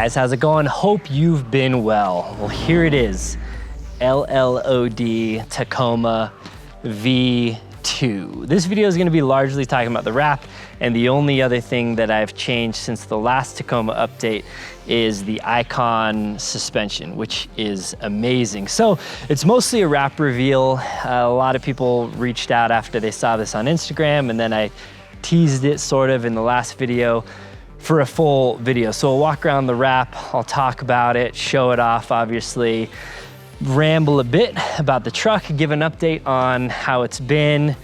guys, how's it going? Hope you've been well. Well, here it is, LLOD Tacoma V2. This video is gonna be largely talking about the wrap, and the only other thing that I've changed since the last Tacoma update is the Icon suspension, which is amazing. So it's mostly a wrap reveal. A lot of people reached out after they saw this on Instagram, and then I teased it sort of in the last video for a full video. So I'll walk around the wrap, I'll talk about it, show it off obviously, ramble a bit about the truck, give an update on how it's been.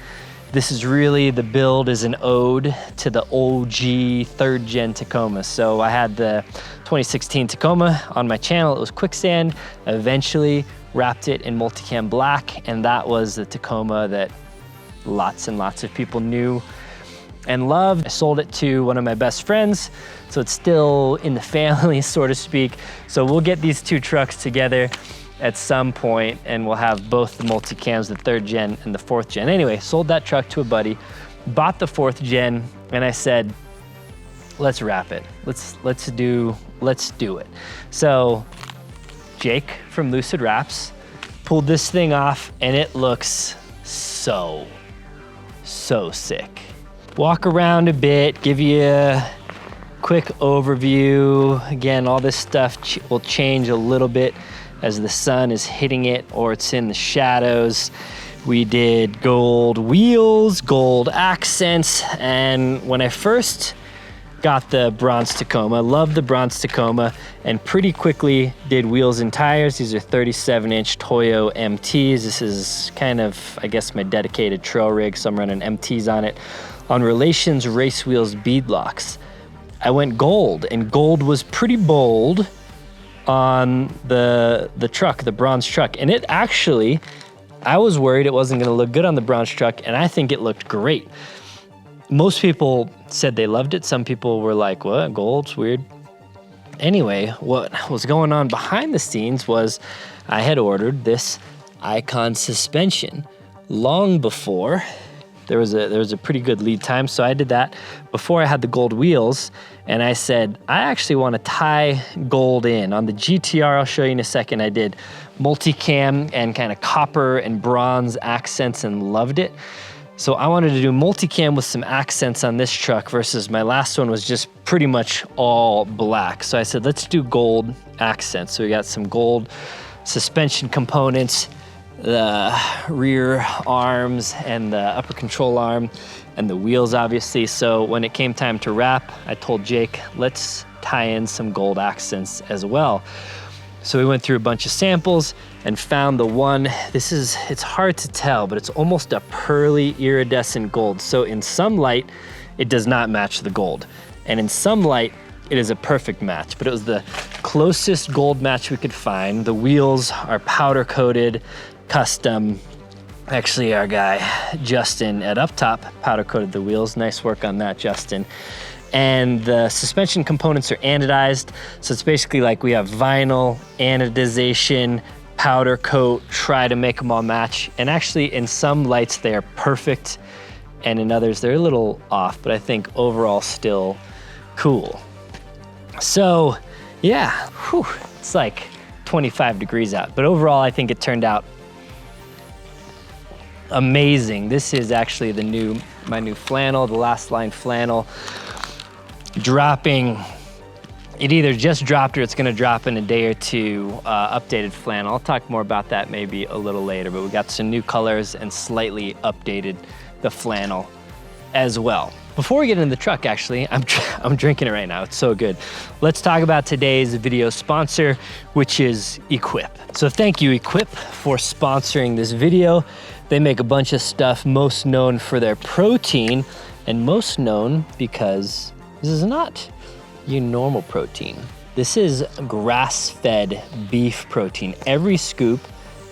This is really, the build is an ode to the OG 3rd gen Tacoma. So I had the 2016 Tacoma on my channel, it was quicksand. I eventually wrapped it in Multicam Black, and that was the Tacoma that lots and lots of people knew and loved. I sold it to one of my best friends, so it's still in the family, so to speak. So we'll get these two trucks together at some point, and we'll have both the Multicams, the 3rd gen and the 4th gen. Anyway, sold that truck to a buddy, bought the 4th gen, and I said, let's wrap it. Let's do it. So Jake from Lucid Wraps pulled this thing off, and it looks so sick. Walk around a bit, give you a quick overview. Again, all this stuff will change a little bit as the sun is hitting it or it's in the shadows. We did gold wheels, gold accents, and when I first got the bronze Tacoma, loved the bronze Tacoma, and pretty quickly did wheels and tires. These are 37-inch Toyo MTs. This is kind of, I guess, my dedicated trail rig, so I'm running MTs on it. On Relations Race Wheels beadlocks, I went gold, and gold was pretty bold on the truck, the bronze truck. And it actually, I was worried it wasn't gonna look good on the bronze truck, and I think it looked great. Most people said they loved it. Some people were like, what, gold's weird. Anyway, what was going on behind the scenes was I had ordered this Icon suspension long before. There was a pretty good lead time, so I did that before I had the gold wheels, and I said, I actually want to tie gold in. On the GTR, I'll show you in a second, I did multicam and kind of copper and bronze accents and loved it. So I wanted to do multicam with some accents on this truck versus my last one was just pretty much all black. So I said, let's do gold accents. So we got some gold suspension components, the rear arms and the upper control arm and the wheels obviously. So when it came time to wrap, I told Jake, let's tie in some gold accents as well. So we went through a bunch of samples and found the one, it's hard to tell, but it's almost a pearly iridescent gold. So in some light, it does not match the gold. And in some light, it is a perfect match, but it was the closest gold match we could find. The wheels are powder coated, custom. Actually, our guy, Justin at Up Top, powder coated the wheels. Nice work on that, Justin. And the suspension components are anodized. So it's basically like we have vinyl, anodization, powder coat, try to make them all match. And actually in some lights they are perfect, and in others they're a little off, but I think overall still cool. So yeah, whew, it's like 25 degrees out, but overall I think it turned out amazing. This is actually my new flannel, the last line flannel. Dropping, it either just dropped or it's gonna drop in a day or two, updated flannel. I'll talk more about that maybe a little later, but we got some new colors and slightly updated the flannel as well. Before we get into the truck, actually, I'm drinking it right now, it's so good. Let's talk about today's video sponsor, which is Equip. So thank you, Equip, for sponsoring this video. They make a bunch of stuff, most known for their protein, and most known because this is not your normal protein. This is grass-fed beef protein. Every scoop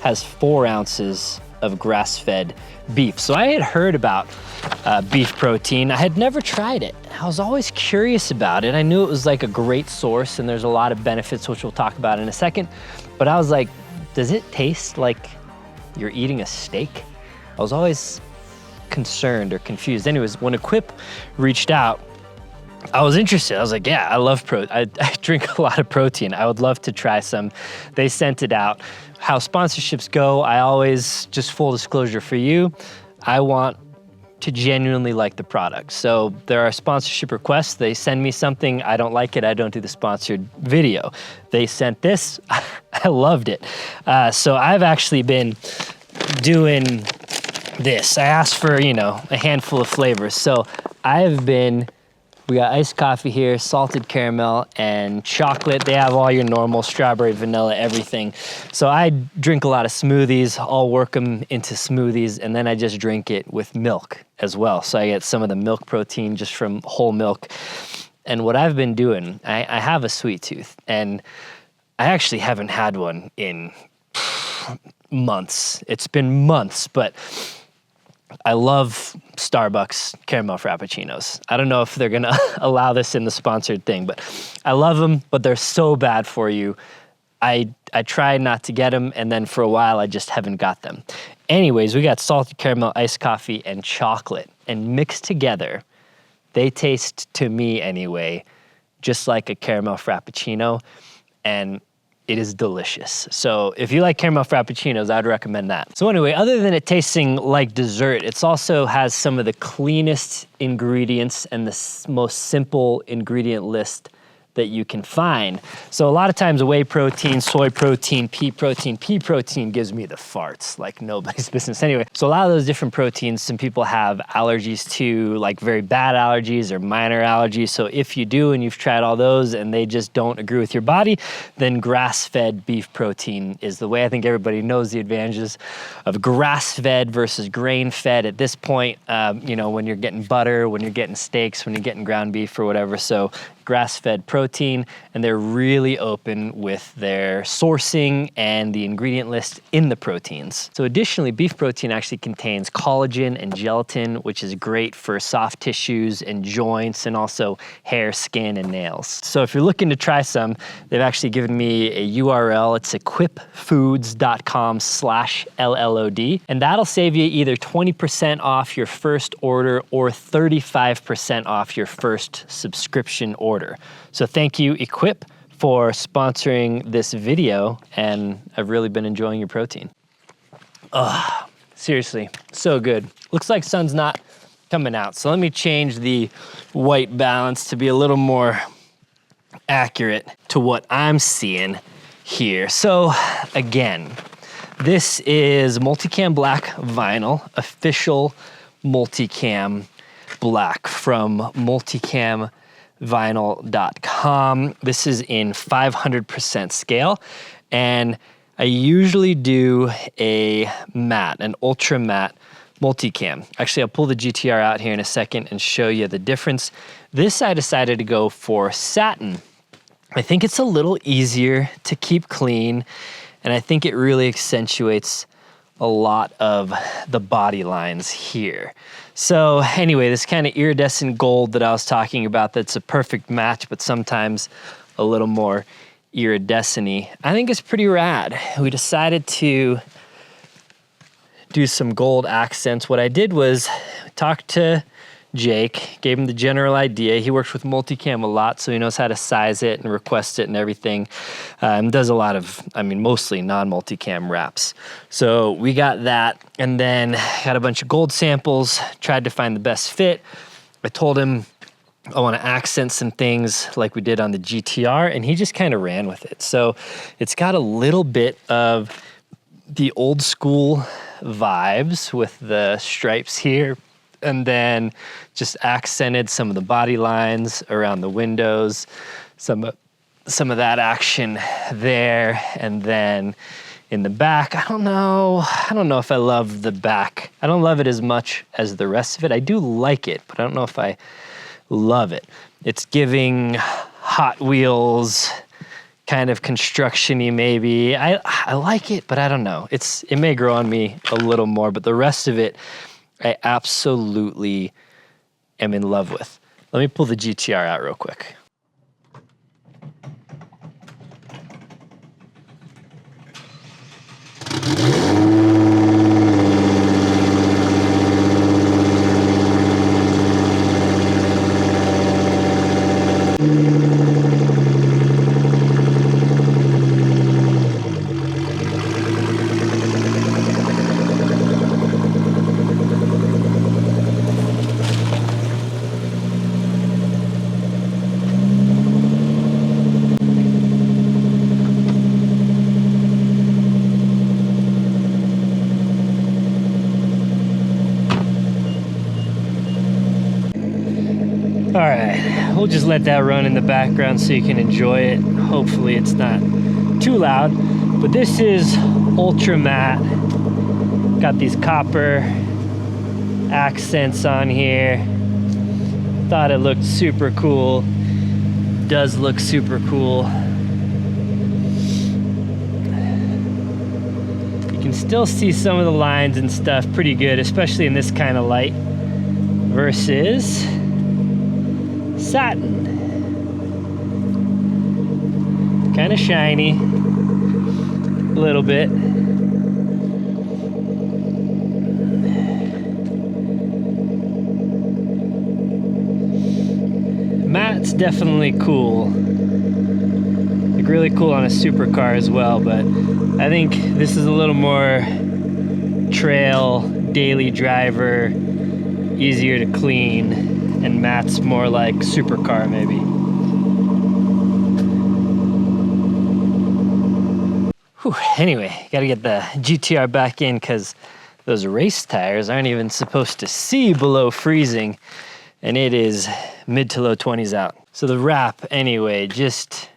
has 4 ounces of grass-fed beef. So I had heard about beef protein. I had never tried it. I was always curious about it. I knew it was like a great source and there's a lot of benefits, which we'll talk about in a second. But I was like, does it taste like you're eating a steak? I was always concerned or confused. Anyways, when Equip reached out, I was interested. I was like, yeah, I love I drink a lot of protein. I would love to try some. They sent it out. How sponsorships go, I always, just full disclosure for you, I want to genuinely like the product. So there are sponsorship requests. They send me something, I don't like it, I don't do the sponsored video. They sent this, I loved it. So I've actually been doing this. I asked for, you know, a handful of flavors. So we got iced coffee here, salted caramel, and chocolate. They have all your normal strawberry, vanilla, everything. So I drink a lot of smoothies. I'll work them into smoothies, and then I just drink it with milk as well. So I get some of the milk protein just from whole milk. And what I've been doing, I have a sweet tooth, and I actually haven't had one in months. It's been months, but I love Starbucks caramel frappuccinos. I don't know if they're gonna allow this in the sponsored thing, but I love them, but they're so bad for you. I try not to get them, and then for a while I just haven't got them. Anyways, we got salted caramel, iced coffee, and chocolate, and mixed together, they taste, to me anyway, just like a caramel frappuccino, and it is delicious. So if you like caramel frappuccinos, I'd recommend that. So anyway, other than it tasting like dessert, it also has some of the cleanest ingredients and the most simple ingredient list that you can find. So a lot of times whey protein, soy protein, pea protein gives me the farts like nobody's business. Anyway, so a lot of those different proteins, some people have allergies to, like very bad allergies or minor allergies. So if you do and you've tried all those and they just don't agree with your body, then grass-fed beef protein is the way. I think everybody knows the advantages of grass-fed versus grain-fed at this point, you know, when you're getting butter, when you're getting steaks, when you're getting ground beef or whatever. So grass-fed protein, and they're really open with their sourcing and the ingredient list in the proteins. So additionally, beef protein actually contains collagen and gelatin, which is great for soft tissues and joints, and also hair, skin, and nails. So if you're looking to try some, they've actually given me a URL. It's equipfoods.com/LLOD, and that'll save you either 20% off your first order or 35% off your first subscription order. So thank you, Equip, for sponsoring this video, and I've really been enjoying your protein. Seriously, so good. Looks like sun's not coming out, so let me change the white balance to be a little more accurate to what I'm seeing here. So again, this is Multicam Black Vinyl, official Multicam Black from multicamvinyl.com. This is in 500% scale, and I usually do a matte, an ultra matte multicam. Actually, I'll pull the GTR out here in a second and show you the difference. This I decided to go for satin. I think it's a little easier to keep clean, and I think it really accentuates a lot of the body lines here. So anyway, this kind of iridescent gold that I was talking about, that's a perfect match, but sometimes a little more iridescent-y, I think it's pretty rad. We decided to do some gold accents. What I did was talk to Jake, gave him the general idea. He works with Multicam a lot, so he knows how to size it and request it and everything. Does a lot of, mostly non-multicam wraps. So we got that, and then got a bunch of gold samples, tried to find the best fit. I told him I want to accent some things like we did on the GTR, and he just kind of ran with it. So it's got a little bit of the old school vibes with the stripes here, and then just accented some of the body lines around the windows, some of that action there, and then in the back, I don't know if I love the back. I don't love it as much as the rest of it. I do like it, but I don't know if I love it. It's giving Hot Wheels kind of construction-y maybe. I like it, but I don't know. It may grow on me a little more, but the rest of it, I absolutely am in love with. Let me pull the GTR out real quick. we'll just let that run in the background so you can enjoy it. Hopefully it's not too loud. But this is ultra matte. Got these copper accents on here. Thought it looked super cool. Does look super cool. You can still see some of the lines and stuff pretty good, especially in this kind of light versus satin. Kind of shiny, a little bit. Matte's definitely cool. Like really cool on a supercar as well, but I think this is a little more trail, daily driver, easier to clean, and Matte's more like supercar maybe. Whew, anyway, gotta get the GTR back in because those race tires aren't even supposed to see below freezing, and it is mid to low 20s out. So the wrap anyway, just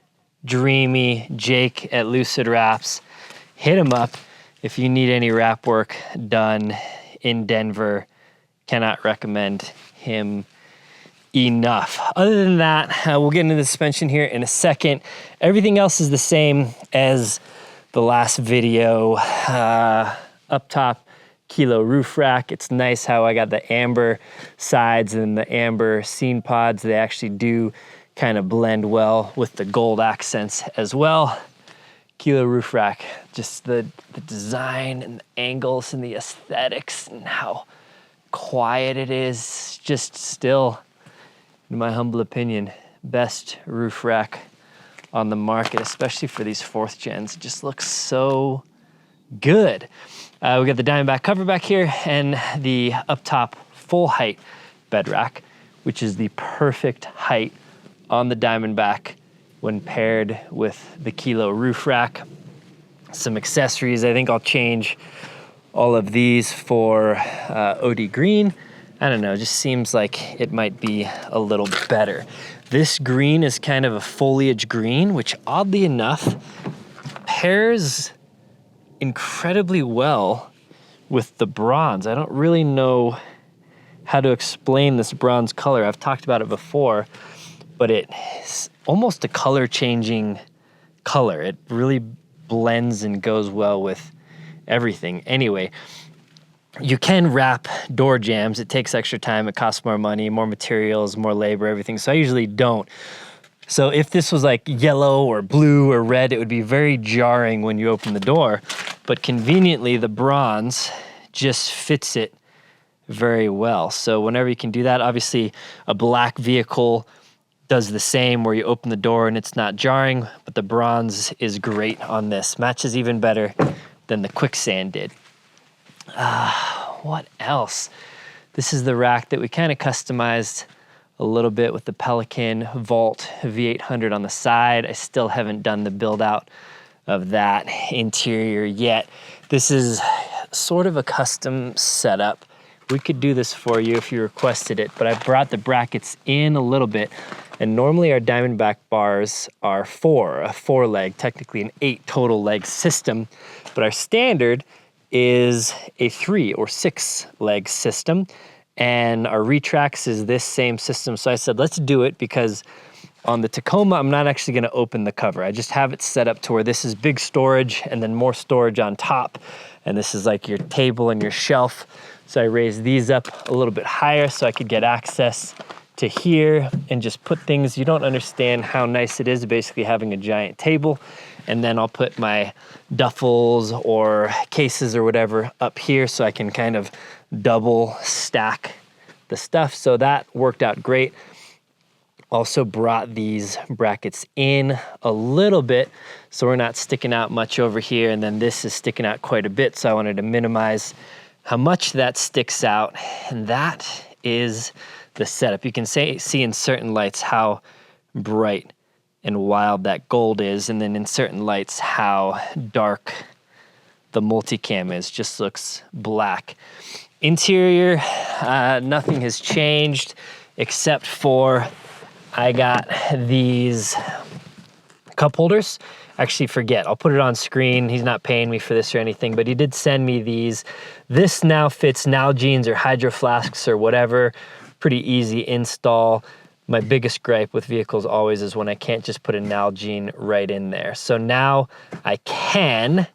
dreamy. Jake at Lucid Wraps, hit him up if you need any wrap work done in Denver. Cannot recommend him enough. Other than that, we'll get into the suspension here in a second. Everything else is the same as the last video. Up top, Kilo roof rack. It's nice how I got the amber sides and the amber scene pods. They actually do kind of blend well with the gold accents as well. Kilo roof rack, just the design and the angles and the aesthetics and how quiet it is. Just still, in my humble opinion, best roof rack on the market, especially for these 4th gens. It just looks so good. We got the Diamondback cover back here and the up top full height bed rack, which is the perfect height on the Diamondback when paired with the Kilo roof rack. Some accessories, I think I'll change all of these for OD green. I don't know, just seems like it might be a little better. This green is kind of a foliage green, which oddly enough pairs incredibly well with the bronze. I don't really know how to explain this bronze color. I've talked about it before, but it's almost a color changing color. It really blends and goes well with everything. Anyway, you can wrap door jambs. It takes extra time, it costs more money, more materials, more labor, everything. So I usually don't. So if this was like yellow or blue or red, it would be very jarring when you open the door. But conveniently, the bronze just fits it very well. So whenever you can do that, obviously a black vehicle does the same where you open the door and it's not jarring, but the bronze is great on this. Matches even better than the quicksand did. What else? This is the rack that we kind of customized a little bit with the Pelican Vault V800 on the side. I still haven't done the build out of that interior yet. This is sort of a custom setup. We could do this for you if you requested it, but I brought the brackets in a little bit. And normally our Diamondback bars are a 4-leg, technically an 8 total leg system, but our standard is a 3 or 6 leg system, and our retracts is this same system. So I said, let's do it, because on the Tacoma, I'm not actually gonna open the cover. I just have it set up to where this is big storage and then more storage on top. And this is like your table and your shelf. So I raised these up a little bit higher so I could get access to here and just put things. You don't understand how nice it is basically having a giant table. And then I'll put my duffels or cases or whatever up here so I can kind of double stack the stuff. So that worked out great. Also brought these brackets in a little bit so we're not sticking out much over here, and then this is sticking out quite a bit, so I wanted to minimize how much that sticks out. And that is the setup. You can see in certain lights how bright and wild that gold is, and then in certain lights how dark the multicam is. Just looks black. Interior, nothing has changed except for I got these cup holders. Actually, forget, I'll put it on screen. He's not paying me for this or anything, but he did send me these. This now fits Nalgene's or Hydro Flasks or whatever. Pretty easy install. My biggest gripe with vehicles always is when I can't just put a Nalgene right in there. So now I can,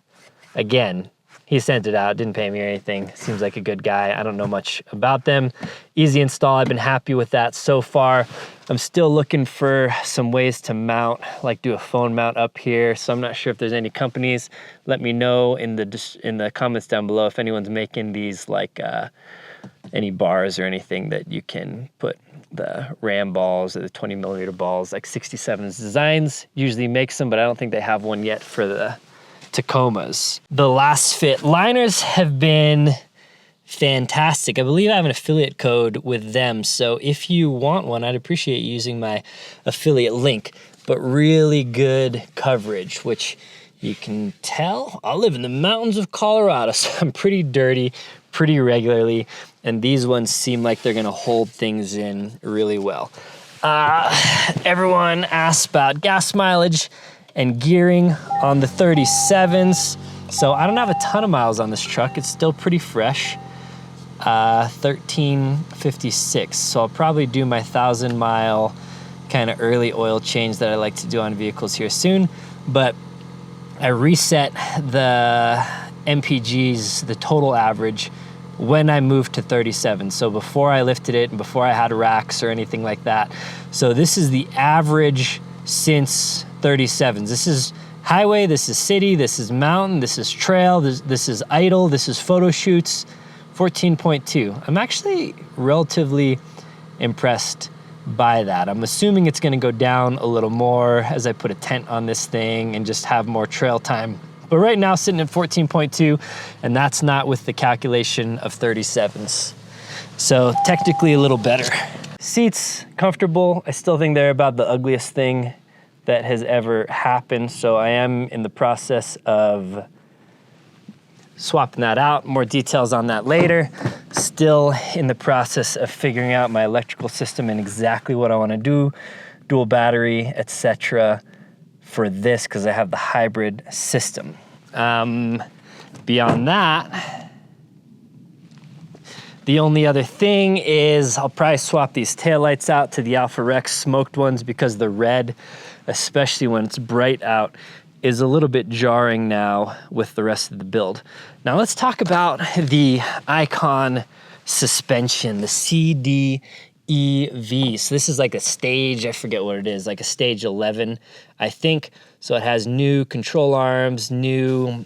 again, he sent it out, didn't pay me or anything. Seems like a good guy. I don't know much about them. Easy install, I've been happy with that so far. I'm still looking for some ways to mount, like do a phone mount up here. So I'm not sure if there's any companies. Let me know in the comments down below if anyone's making these like any bars or anything that you can put the Ram balls or the 20mm balls, like 67's Designs usually makes them, but I don't think they have one yet for the Tacomas. The last fit liners have been fantastic. I believe I have an affiliate code with them, so if you want one, I'd appreciate using my affiliate link. But really good coverage, which you can tell I live in the mountains of Colorado, so I'm pretty dirty pretty regularly, and these ones seem like they're gonna hold things in really well. Everyone asks about gas mileage and gearing on the 37s. So I don't have a ton of miles on this truck. It's still pretty fresh. 1356. So I'll probably do my 1,000-mile kind of early oil change that I like to do on vehicles here soon. But I reset the MPGs, the total average, when I moved to 37. So before I lifted it and before I had racks or anything like that. So this is the average since 37s. This is highway, this is city, this is mountain, this is trail, this is idle, this is photo shoots, 14.2. I'm actually relatively impressed by that. I'm assuming it's gonna go down a little more as I put a tent on this thing and just have more trail time. But right now sitting at 14.2, and that's not with the calculation of 37s. So technically a little better. Seats, comfortable. I still think they're about the ugliest thing that has ever happened. So I am in the process of swapping that out. More details on that later. Still in the process of figuring out my electrical system and exactly what I want to do, dual battery, etc. for this, because I have the hybrid system. Beyond that, the only other thing is I'll probably swap these taillights out to the Alpha Rex smoked ones, because the red, especially when it's bright out, is a little bit jarring now with the rest of the build. Now let's talk about the Icon suspension, the CDEV. So this is like a stage, I forget what it is, like a stage 11, I think. So it has new control arms, new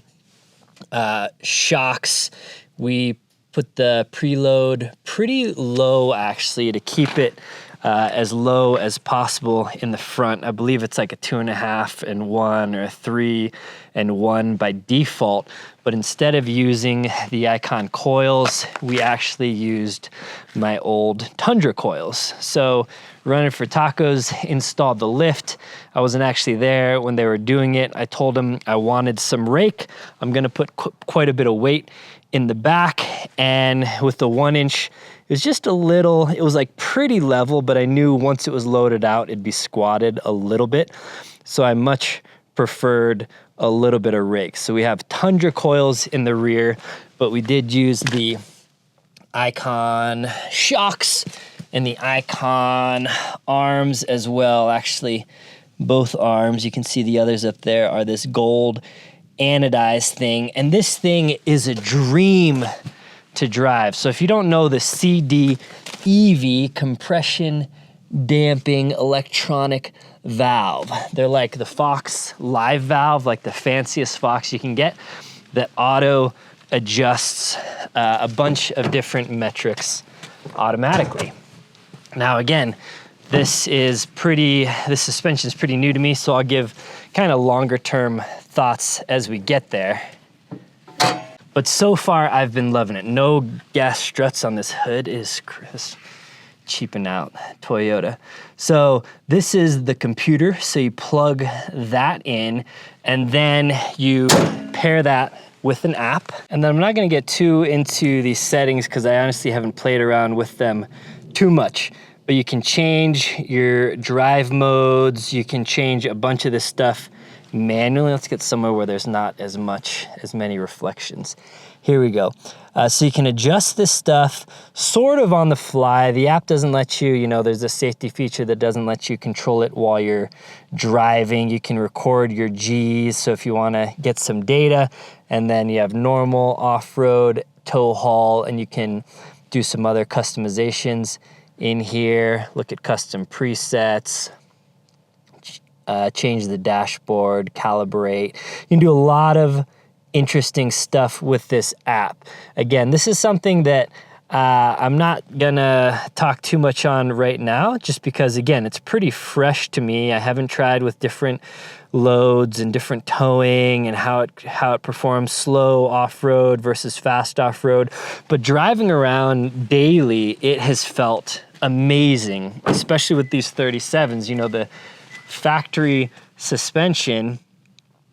shocks. We put the preload pretty low actually to keep it as low as possible in the front. I believe it's like a 2.5 and 1 or a 3 and 1 by default. But instead of using the Icon coils, we actually used my old Tundra coils. So running for tacos, installed the lift. I wasn't actually there when they were doing it. I told them I wanted some rake. I'm gonna put quite a bit of weight in the back, and with the 1-inch, it was just a little, it was like pretty level, but I knew once it was loaded out, it'd be squatted a little bit. So I much preferred a little bit of rake. So we have Tundra coils in the rear, but we did use the Icon shocks and the Icon arms as well. Actually, both arms, you can see the others up there, are this gold anodized thing. And this thing is a dream to drive. So if you don't know the CDEV, compression damping electronic valve, they're like the Fox live valve, like the fanciest Fox you can get, that auto adjusts a bunch of different metrics automatically. Now again, this suspension is pretty new to me, so I'll give kind of longer term thoughts as we get there. But so far, I've been loving it. No gas struts on this hood. Is cheaping out Toyota. So this is the computer. So you plug that in, and then you pair that with an app. And then I'm not gonna get too into these settings because I honestly haven't played around with them too much. but you can change your drive modes. You can change a bunch of this stuff manually. Let's get somewhere where there's not as many reflections. Here we go. So you can adjust this stuff sort of on the fly. The app doesn't let you, there's a safety feature that doesn't let you control it while you're driving. You can record your Gs, so if you want to get some data, and then you have normal, off-road, tow haul, and you can do some other customizations in here. Look at custom presets, change the dashboard, calibrate. You can do a lot of interesting stuff with this app. Again, this is something that I'm not gonna talk too much on right now, just because, again, it's pretty fresh to me. I haven't tried with different loads and different towing and how it performs slow off-road versus fast off-road. But driving around daily, it has felt amazing, especially with these 37s. The factory suspension,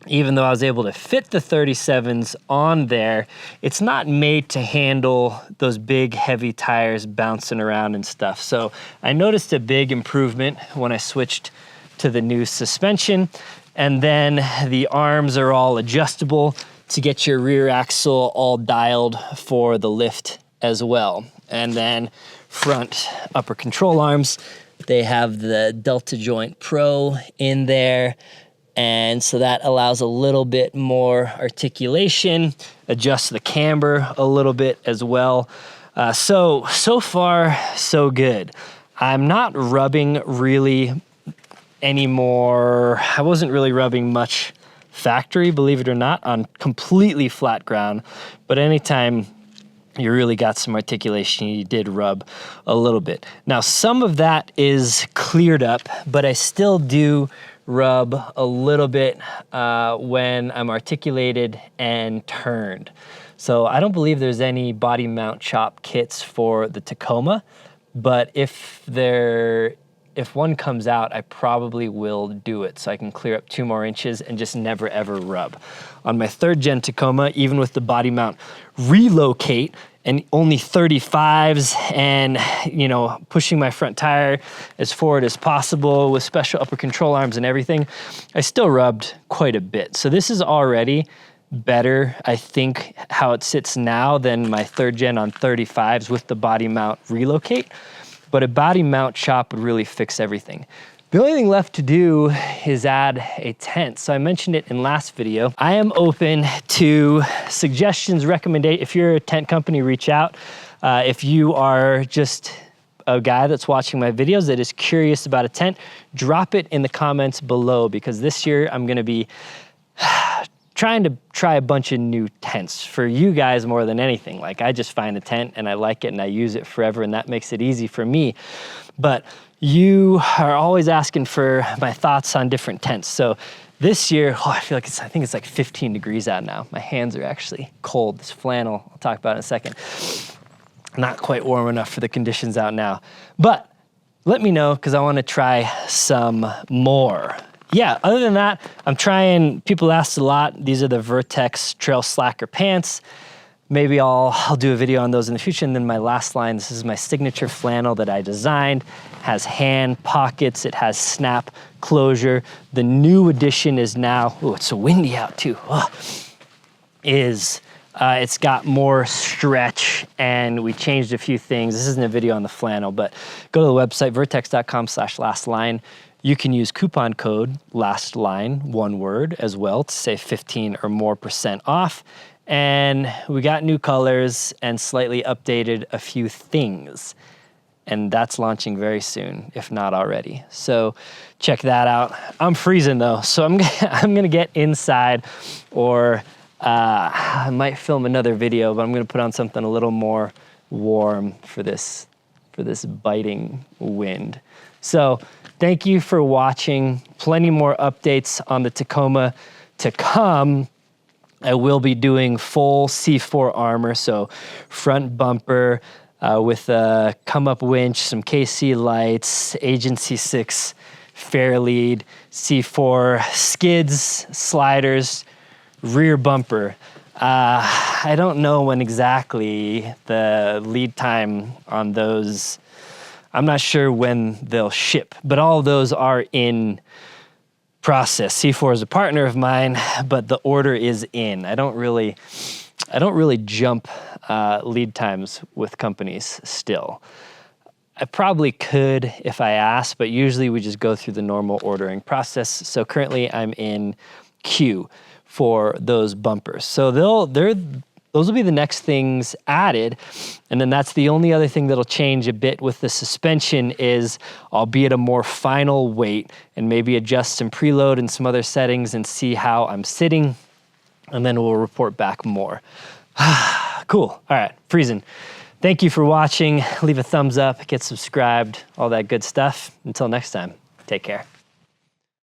even though I was able to fit the 37s on there, it's not made to handle those big, heavy tires bouncing around and stuff. So I noticed a big improvement when I switched to the new suspension. And then the arms are all adjustable to get your rear axle all dialed for the lift as well. And then front upper control arms, they have the Delta Joint Pro in there. And so that allows a little bit more articulation, adjust the camber a little bit as well. So far, so good. I'm not rubbing really anymore. I wasn't really rubbing much factory, believe it or not, on completely flat ground. But anytime you really got some articulation, you did rub a little bit. Now, some of that is cleared up, but I still do rub a little bit when I'm articulated and turned. So I don't believe there's any body mount chop kits for the Tacoma, but if one comes out, I probably will do it so I can clear up 2 more inches and just never ever rub. On my 3rd gen Tacoma, even with the body mount relocate and only 35s and, pushing my front tire as forward as possible with special upper control arms and everything, I still rubbed quite a bit. So this is already better, I think, how it sits now than my 3rd gen on 35s with the body mount relocate. But a body mount chop would really fix everything. The only thing left to do is add a tent. So I mentioned it in last video. I am open to suggestions, recommendations. If you're a tent company, reach out. If you are just a guy that's watching my videos that is curious about a tent, drop it in the comments below, because this year I'm gonna be trying to try a bunch of new tents for you guys more than anything. Like, I just find a tent and I like it and I use it forever, and that makes it easy for me. But you are always asking for my thoughts on different tents. So this year, I think it's like 15 degrees out now. My hands are actually cold. This flannel, I'll talk about in a second. Not quite warm enough for the conditions out now. But let me know, because I want to try some more. Yeah, other than that, I'm trying, people asked a lot, these are the Vertex Trail Slacker pants. Maybe I'll do a video on those in the future. And then my last line, this is my signature flannel that I designed. Has hand pockets, it has snap closure. The new addition is now, it's so windy out too, it's got more stretch, and we changed a few things. This isn't a video on the flannel, but go to the website, vertex.com/lastline. You can use coupon code LASTLINE, one word, as well, to save 15% or more off. And we got new colors and slightly updated a few things. And that's launching very soon, if not already. So check that out. I'm freezing though, so I'm gonna get inside, or I might film another video, but I'm gonna put on something a little more warm for this biting wind. So thank you for watching. Plenty more updates on the Tacoma to come. I will be doing full C4 armor, so front bumper with a come-up winch, some KC lights, Agency 6 fair lead, C4 skids, sliders, rear bumper. I don't know when exactly the lead time on those I'm not sure when they'll ship, but all of those are in process. C4 is a partner of mine, but the order is in. I don't really jump lead times with companies still. I probably could if I asked, but usually we just go through the normal ordering process. So currently I'm in queue for those bumpers. So those will be the next things added. And then that's the only other thing that'll change a bit with the suspension is I'll be at a more final weight and maybe adjust some preload and some other settings and see how I'm sitting. And then we'll report back more. Cool. All right, freezing. Thank you for watching. Leave a thumbs up, get subscribed, all that good stuff. Until next time, take care.